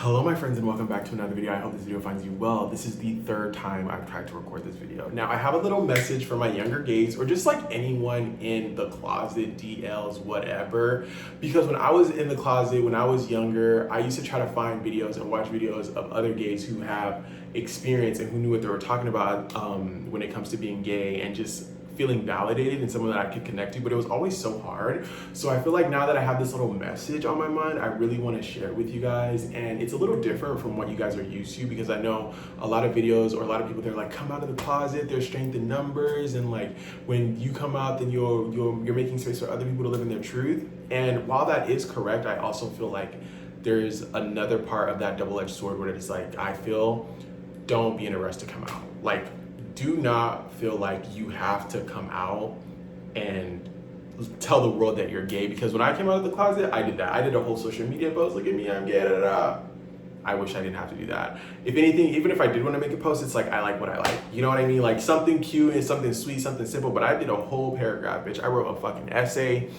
Hello my friends and welcome back to another video. I hope this video finds you well. This is the third time I've tried to record this video. Now I have a little message for my younger gays or just like anyone in the closet, DLs, whatever. Because when I was in the closet, when I was younger, I used to try to find videos and watch videos of other gays who have experience and who knew what they were talking about when it comes to being gay and just feeling validated and someone that I could connect to, but it was always so hard. So I feel like now that I have this little message on my mind, I really want to share it with you guys. And it's a little different from what you guys are used to, because I know a lot of videos or a lot of people, they're like, come out of the closet, there's strength in numbers. And like, when you come out, then you're making space for other people to live in their truth. And while that is correct, I also feel like there's another part of that double-edged sword where it's like, I feel, don't be in a rush to come out. Like, do not feel like you have to come out and tell the world that you're gay, because when I came out of the closet, I did that. I did a whole social media post, look at me, I'm gay, da, da, da. I wish I didn't have to do that. If anything, even if I did want to make a post, it's like, I like what I like. You know what I mean? Like something cute and something sweet, something simple, but I did a whole paragraph, bitch. I wrote a fucking essay.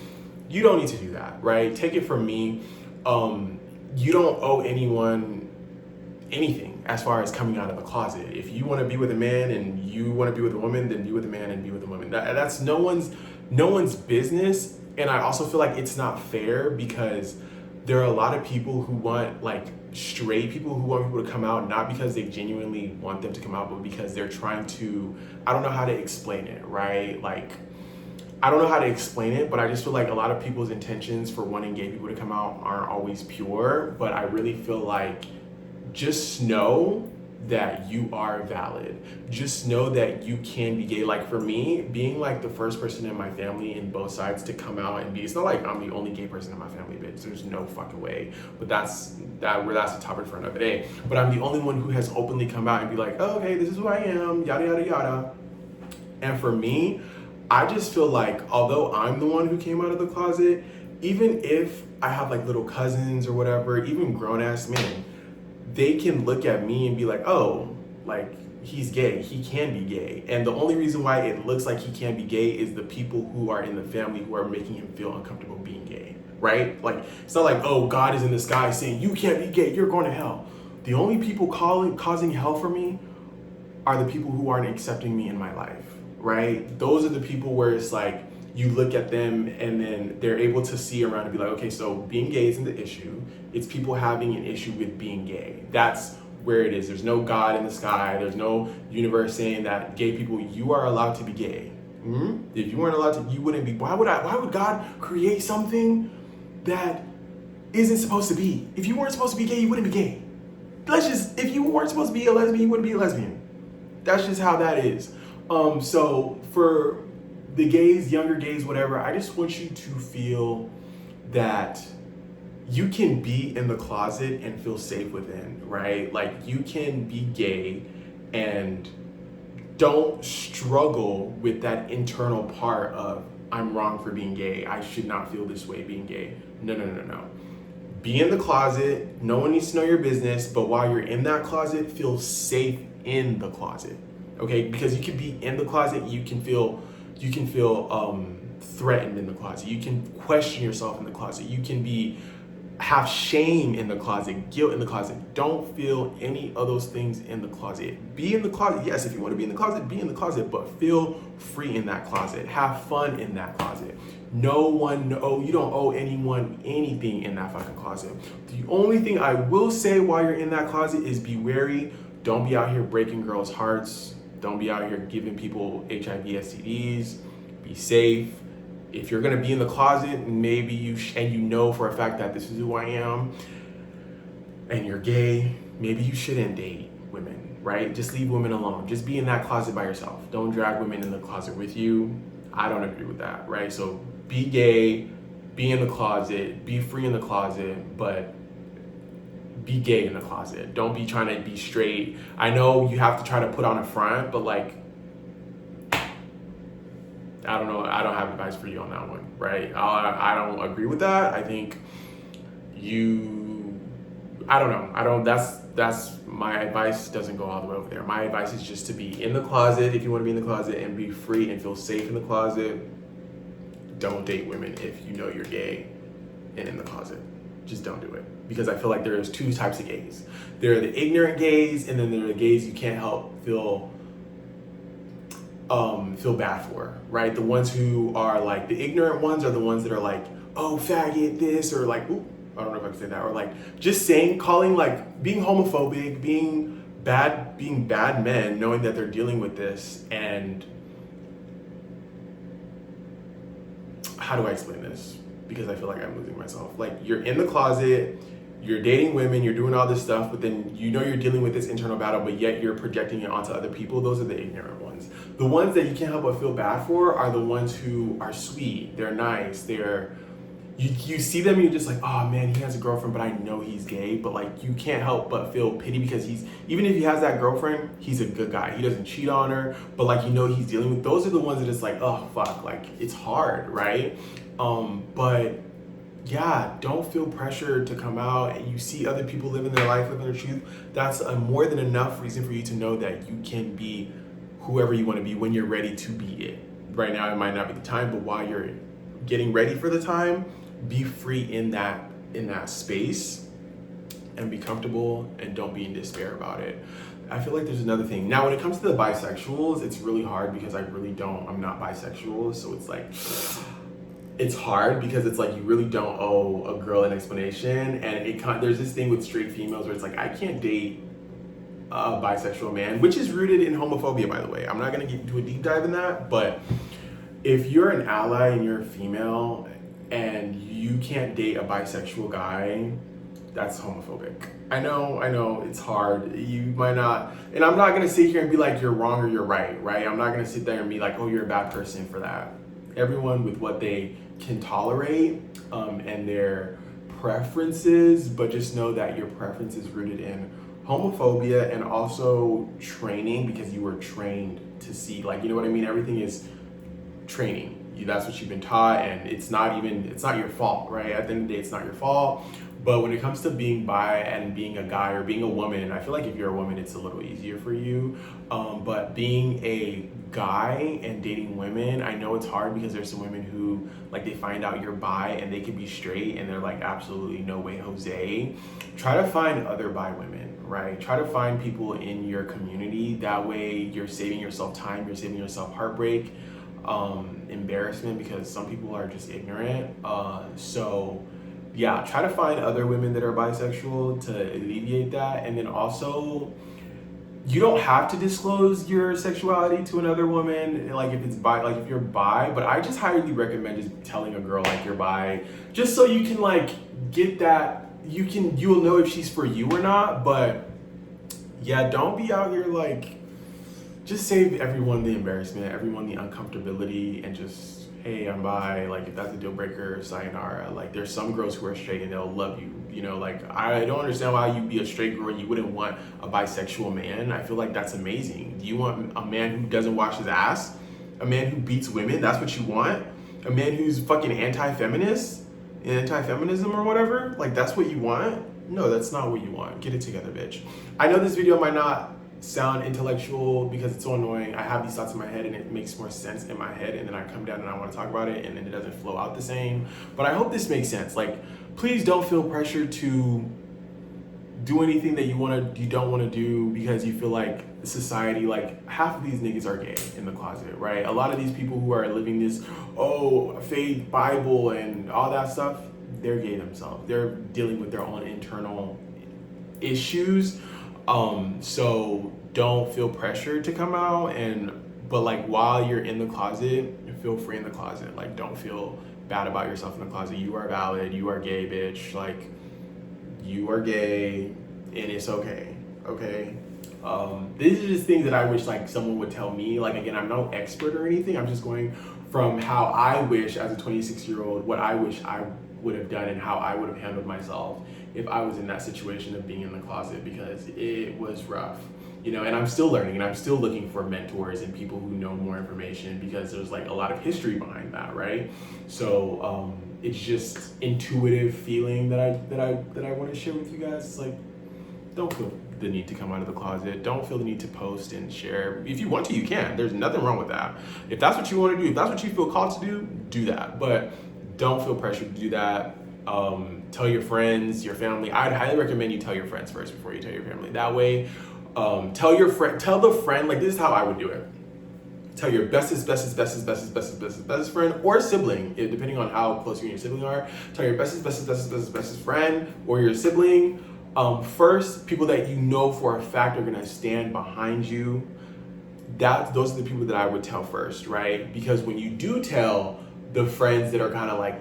You don't need to do that, right? Take it from me. You don't owe anyone anything as far as coming out of the closet. If you want to be with a man and you want to be with a woman, then be with a man and be with a woman. That's no one's business. And I also feel like it's not fair, because there are a lot of people who want, like, straight people who want people to come out, not because they genuinely want them to come out, but because they're trying to, I don't know how to explain it, right? Like, I don't know how to explain it, but I just feel like a lot of people's intentions for wanting gay people to come out aren't always pure. But I really feel like, just know that you are valid. Just know that you can be gay. Like for me, being like the first person in my family in both sides to come out and be, it's not like I'm the only gay person in my family, bitch. There's no fucking way. But that's a topic for another day. But I'm the only one who has openly come out and be like, oh, okay, this is who I am, yada, yada, yada. And for me, I just feel like, although I'm the one who came out of the closet, even if I have like little cousins or whatever, even grown ass men, they can look at me and be like, oh, like, he's gay, he can be gay. And the only reason why it looks like he can be gay is the people who are in the family who are making him feel uncomfortable being gay, right? Like, it's not like, oh, God is in the sky saying, you can't be gay, you're going to hell. The only people causing hell for me are the people who aren't accepting me in my life, right? Those are the people where it's like, you look at them and then they're able to see around and be like, okay, so being gay isn't the issue. It's people having an issue with being gay. That's where it is. There's no God in the sky. There's no universe saying that gay people, you are allowed to be gay. If you weren't allowed to, you wouldn't be. Why would God create something that isn't supposed to be? If you weren't supposed to be gay, you wouldn't be gay. If you weren't supposed to be a lesbian, you wouldn't be a lesbian. That's just how that is. So for the gays, younger gays, whatever, I just want you to feel that you can be in the closet and feel safe within, right? Like, you can be gay and don't struggle with that internal part of, I'm wrong for being gay, I should not feel this way being gay. No. Be in the closet, no one needs to know your business, but while you're in that closet, feel safe in the closet, okay? Because you can be in the closet, you can feel threatened in the closet. You can question yourself in the closet. You can have shame in the closet, guilt in the closet. Don't feel any of those things in the closet. Be in the closet. Yes, if you want to be in the closet, be in the closet, but feel free in that closet. Have fun in that closet. You don't owe anyone anything in that fucking closet. The only thing I will say while you're in that closet is be wary. Don't be out here breaking girls' hearts. Don't be out here giving people HIV, STDs. Be safe. If you're gonna be in the closet, maybe you know for a fact that this is who I am, and you're gay, maybe you shouldn't date women, right? Just leave women alone. Just be in that closet by yourself. Don't drag women in the closet with you. I don't agree with that, right? So be gay, be in the closet, be free in the closet, but be gay in the closet. Don't be trying to be straight. I know you have to try to put on a front, but like, I don't know. I don't have advice for you on that one, right? I don't agree with that. I think I don't know. That's my advice doesn't go all the way over there. My advice is just to be in the closet if you want to be in the closet and be free and feel safe in the closet. Don't date women if you know you're gay and in the closet. Just don't do it. because I feel like there's two types of gays. There are the ignorant gays, and then there are the gays you can't help feel bad for, right? The ones who are like, the ignorant ones are the ones that are like, oh, faggot this, or like, ooh, I don't know if I can say that, or like just saying, calling, like being homophobic, being bad men, knowing that they're dealing with this. And how do I explain this? Because I feel like I'm losing myself. Like, you're in the closet, you're dating women, you're doing all this stuff, but then you know you're dealing with this internal battle, but yet you're projecting it onto other people. Those are the ignorant ones. The ones that you can't help but feel bad for are the ones who are sweet, they're nice, you see them and you're just like, oh man, he has a girlfriend, but I know he's gay. But like, you can't help but feel pity because even if he has that girlfriend, he's a good guy. He doesn't cheat on her, but like, you know, he's dealing with, those are the ones that it's like, oh fuck, like it's hard, right? But yeah, don't feel pressured to come out, and you see other people living their life, living their truth. That's a more than enough reason for you to know that you can be whoever you want to be when you're ready to be it. Right now, it might not be the time, but while you're getting ready for the time, be free in that space and be comfortable, and don't be in despair about it. I feel like there's another thing. Now, when it comes to the bisexuals, it's really hard because I'm not bisexual. So it's like, it's hard because it's like, you really don't owe a girl an explanation. And there's this thing with straight females where it's like, I can't date a bisexual man, which is rooted in homophobia, by the way. I'm not gonna get into a deep dive in that, but if you're an ally and you're a female and you can't date a bisexual guy, that's homophobic. I know, it's hard. You might not, and I'm not gonna sit here and be like, you're wrong or you're right? I'm not gonna sit there and be like, oh, you're a bad person for that. Everyone with what they can tolerate and their preferences, but just know that your preference is rooted in homophobia and also training, because you were trained to see, like, you know what I mean? Everything is training. That's what you've been taught, and it's not your fault, right? At the end of the day, it's not your fault. But when it comes to being bi and being a guy or being a woman, I feel like if you're a woman, it's a little easier for you. But being a guy and dating women, I know it's hard because there's some women who, like, they find out you're bi and they can be straight and they're like, absolutely no way, Jose. Try to find other bi women, right? Try to find people in your community. That way you're saving yourself time, you're saving yourself heartbreak, embarrassment, because some people are just ignorant. So yeah, try to find other women that are bisexual to alleviate that. And then also, you don't have to disclose your sexuality to another woman, like if it's bi, like if you're bi, but I just highly recommend just telling a girl like you're bi, just so you can like get that, you'll know if she's for you or not. But yeah, don't be out here like, just save everyone the embarrassment, everyone the uncomfortability, and just, hey, I'm bi. Like, if that's a deal breaker, sayonara. Like, there's some girls who are straight and they'll love you. You know, like, I don't understand why you'd be a straight girl and you wouldn't want a bisexual man. I feel like that's amazing. Do you want a man who doesn't wash his ass? A man who beats women? That's what you want? A man who's fucking anti-feminist? Anti-feminism or whatever? Like, that's what you want? No, that's not what you want. Get it together, bitch. I know this video might not sound intellectual because it's so annoying. I have these thoughts in my head and it makes more sense in my head, and then I come down and I want to talk about it and then it doesn't flow out the same. But I hope this makes sense. Like, please don't feel pressure to do anything that you don't want to do because you feel like society, like half of these niggas are gay in the closet, right? A lot of these people who are living this, faith, Bible and all that stuff, they're gay themselves. They're dealing with their own internal issues. So don't feel pressured to come out, but like while you're in the closet, feel free in the closet. Like, don't feel bad about yourself in the closet. You are valid. You are gay, bitch. Like, you are gay and it's okay. Okay. These are just things that I wish like someone would tell me. Like, again, I'm no expert or anything. I'm just going from how I wish as a 26-year-old, what I wish I would have done and how I would have handled myself if I was in that situation of being in the closet, because it was rough, you know, and I'm still learning and I'm still looking for mentors and people who know more information, because there's like a lot of history behind that, right? So it's just intuitive feeling that I want to share with you guys. It's like, don't feel the need to come out of the closet. Don't feel the need to post and share. If you want to, you can. There's nothing wrong with that. If that's what you want to do, if that's what you feel called to do that. But don't feel pressured to do that. Tell your friends, your family. I'd highly recommend you tell your friends first before you tell your family. That way, tell the friend, like this is how I would do it. Tell your bestest friend or sibling, depending on how close you and your sibling are. Tell your bestest friend or your sibling. First, people that you know for a fact are gonna stand behind you. Those are the people that I would tell first, right? Because when you do tell the friends that are kind of like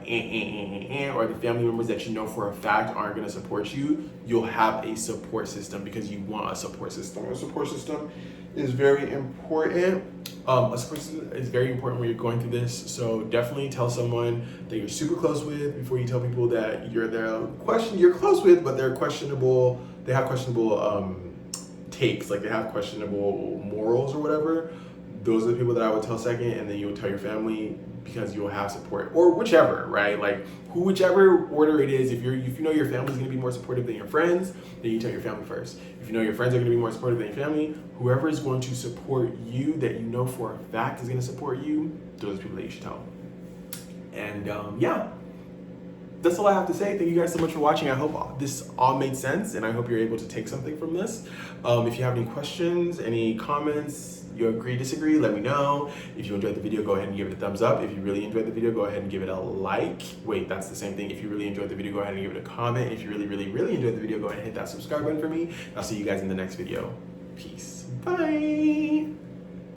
or the family members that you know for a fact aren't going to support you, you'll have a support system because you want a support system. A support system is very important. A support system is very important when you're going through this. So definitely tell someone that you're super close with before you tell people that you're close with, but they're questionable. They have questionable takes, like they have questionable morals or whatever. Those are the people that I would tell second, and then you'll tell your family because you'll have support, or whichever, right? Like whichever order it is. If you know your family's gonna be more supportive than your friends, then you tell your family first. If you know your friends are gonna be more supportive than your family, whoever is going to support you that you know for a fact is gonna support you, those are the people that you should tell. And yeah. That's all I have to say. Thank you guys so much for watching. I hope this all made sense, and I hope you're able to take something from this. If you have any questions, any comments, you agree, disagree, let me know. If you enjoyed the video, go ahead and give it a thumbs up. If you really enjoyed the video, go ahead and give it a like. Wait, that's the same thing. If you really enjoyed the video, go ahead and give it a comment. If you really enjoyed the video, go ahead and hit that subscribe button for me. I'll see you guys in the next video. Peace. Bye.